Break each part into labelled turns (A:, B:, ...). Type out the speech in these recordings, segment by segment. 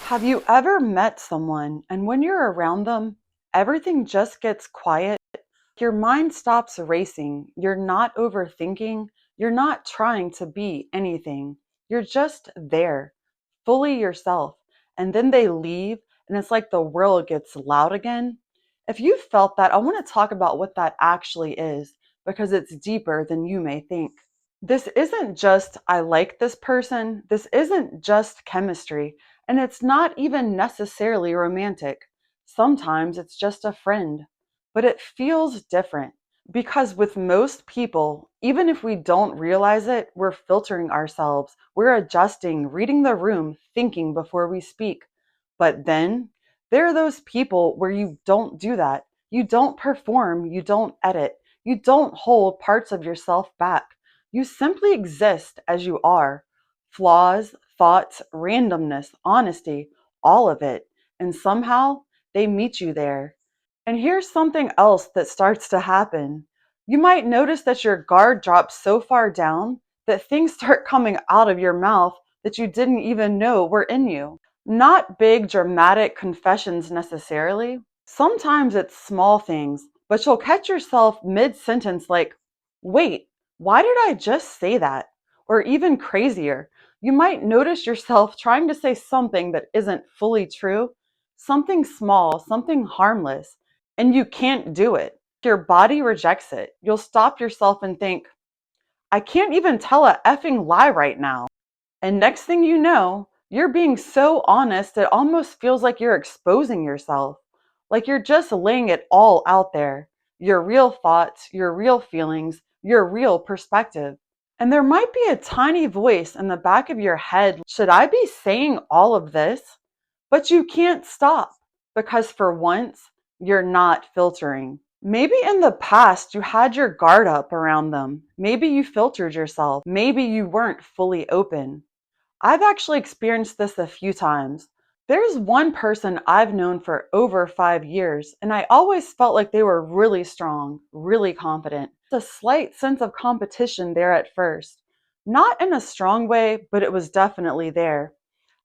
A: Have you ever met someone and when you're around them, everything just gets quiet? Your mind stops racing. You're not overthinking. You're not trying to be anything. You're just there, fully yourself. And then they leave, and it's like the world gets loud again. If you felt that, I want to talk about what that actually is because it's deeper than you may think. This isn't just, I like this person. This isn't just chemistry. And it's not even necessarily romantic. Sometimes it's just a friend. But it feels different because with most people, even if we don't realize it, we're filtering ourselves. We're adjusting, reading the room, thinking before we speak. But then there are those people where you don't do that. You don't perform. You don't edit. You don't hold parts of yourself back. You simply exist as you are. Flaws, thoughts, randomness, honesty, all of it. And somehow they meet you there. And here's something else that starts to happen. You might notice that your guard drops so far down that things start coming out of your mouth that you didn't even know were in you. Not big dramatic confessions necessarily. Sometimes it's small things, but you'll catch yourself mid sentence like, wait, why did I just say that? Or even crazier, you might notice yourself trying to say something that isn't fully true, something small, something harmless, and you can't do it. Your body rejects it. You'll stop yourself and think, I can't even tell a effing lie right now. And next thing you know, you're being so honest, it almost feels like you're exposing yourself. Like you're just laying it all out there. Your real thoughts, your real feelings, your real perspective. And there might be a tiny voice in the back of your head. Should I be saying all of this? But you can't stop because for once, you're not filtering. Maybe in the past you had your guard up around them. Maybe you filtered yourself. Maybe you weren't fully open. I've actually experienced this a few times. There's one person I've known for over 5 years, and I always felt like they were really strong, really confident. A slight sense of competition there at first. Not in a strong way, but it was definitely there.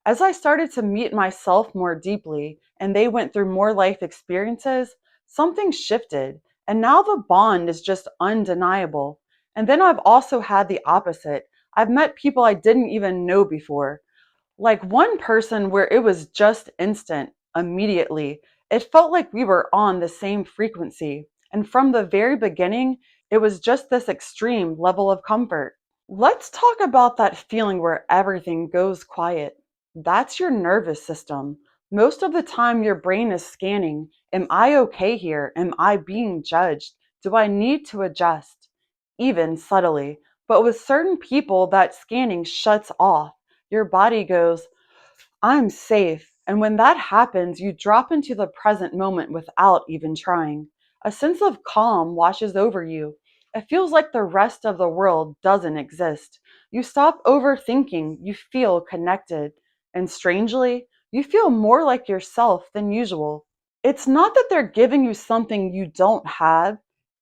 A: As I started to meet myself more deeply and they went through more life experiences, something shifted. And now the bond is just undeniable. And then I've also had the opposite. I've met people I didn't even know before. Like one person where it was just instant, immediately. It felt like we were on the same frequency. And from the very beginning, it was just this extreme level of comfort. Let's talk about that feeling where everything goes quiet. That's your nervous system. Most of the time, your brain is scanning. Am I okay here? Am I being judged? Do I need to adjust? Even subtly. But with certain people, that scanning shuts off. Your body goes, I'm safe. And when that happens, you drop into the present moment without even trying. A sense of calm washes over you. It feels like the rest of the world doesn't exist. You stop overthinking, you feel connected. And strangely, you feel more like yourself than usual. It's not that they're giving you something you don't have,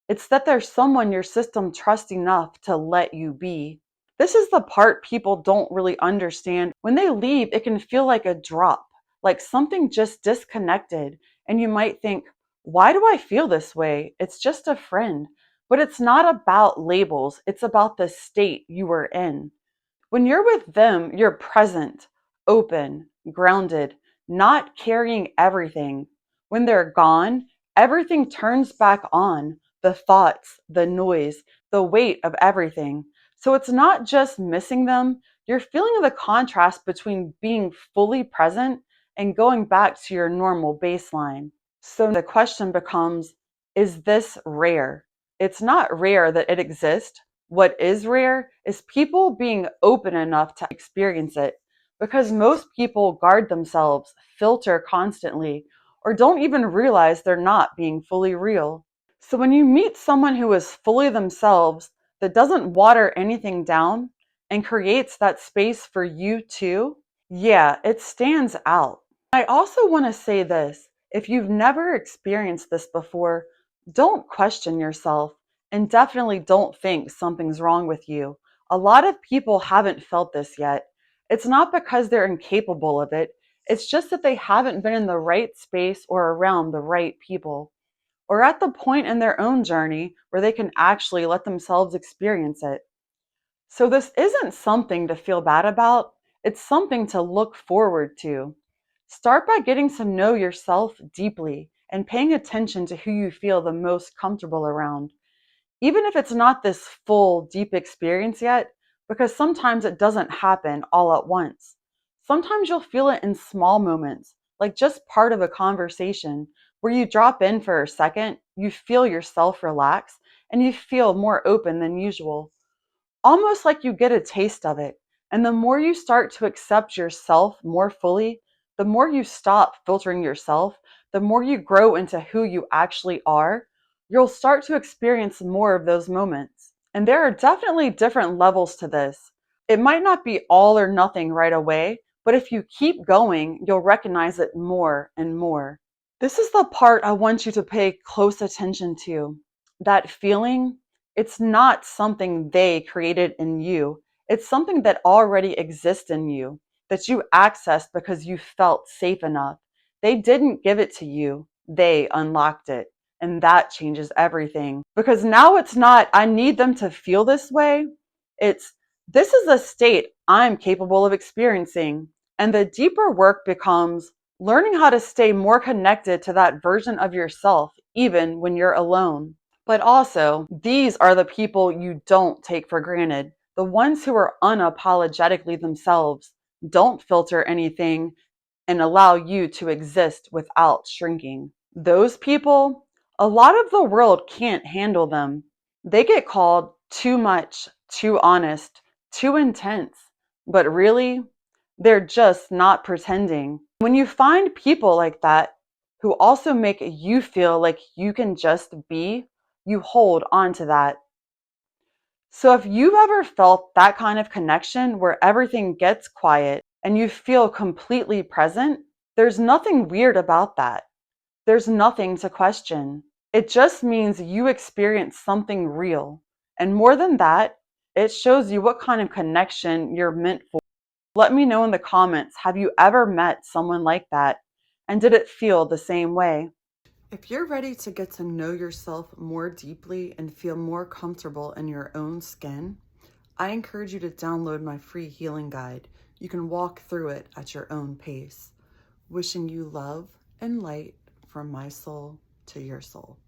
A: it's that there's someone your system trusts enough to let you be. This is the part people don't really understand. When they leave, it can feel like a drop, like something just disconnected. And you might think, why do I feel this way? It's just a friend. But it's not about labels, it's about the state you were in. When you're with them, you're present, open, grounded, not carrying everything. When they're gone, everything turns back on, the thoughts, the noise, the weight of everything. So it's not just missing them, you're feeling the contrast between being fully present and going back to your normal baseline. So the question becomes, is this rare? It's not rare that it exists. What is rare is people being open enough to experience it, because most people guard themselves, filter constantly, or don't even realize they're not being fully real. So when you meet someone who is fully themselves, that doesn't water anything down and creates that space for you too, yeah, it stands out. I also want to say this. If you've never experienced this before, don't question yourself and definitely don't think something's wrong with you. A lot of people haven't felt this yet. It's not because they're incapable of it. It's just that they haven't been in the right space or around the right people, or at the point in their own journey where they can actually let themselves experience it. So, this isn't something to feel bad about, it's something to look forward to. Start by getting to know yourself deeply and paying attention to who you feel the most comfortable around. Even if it's not this full, deep experience yet, because sometimes it doesn't happen all at once. Sometimes you'll feel it in small moments, like just part of a conversation where you drop in for a second, you feel yourself relax, and you feel more open than usual. Almost like you get a taste of it. And the more you start to accept yourself more fully, the more you stop filtering yourself, the more you grow into who you actually are, you'll start to experience more of those moments. And there are definitely different levels to this. It might not be all or nothing right away, but if you keep going, you'll recognize it more and more. This is the part I want you to pay close attention to. That feeling, it's not something they created in you. It's something that already exists in you, that you accessed because you felt safe enough. They didn't give it to you, they unlocked it. And that changes everything. Because now it's not, I need them to feel this way. It's, this is a state I'm capable of experiencing. And the deeper work becomes learning how to stay more connected to that version of yourself, even when you're alone. But also, these are the people you don't take for granted. The ones who are unapologetically themselves, don't filter anything, and allow you to exist without shrinking. Those people, a lot of the world can't handle them. They get called too much, too honest, too intense. But really, they're just not pretending. When you find people like that who also make you feel like you can just be, you hold on to that. So if you've ever felt that kind of connection where everything gets quiet and you feel completely present, there's nothing weird about that. There's nothing to question. It just means you experience something real. And more than that, it shows you what kind of connection you're meant for. Let me know in the comments, have you ever met someone like that? And did it feel the same way? If you're ready to get to know yourself more deeply and feel more comfortable in your own skin, I encourage you to download my free healing guide. You can walk through it at your own pace. Wishing you love and light from my soul to your soul.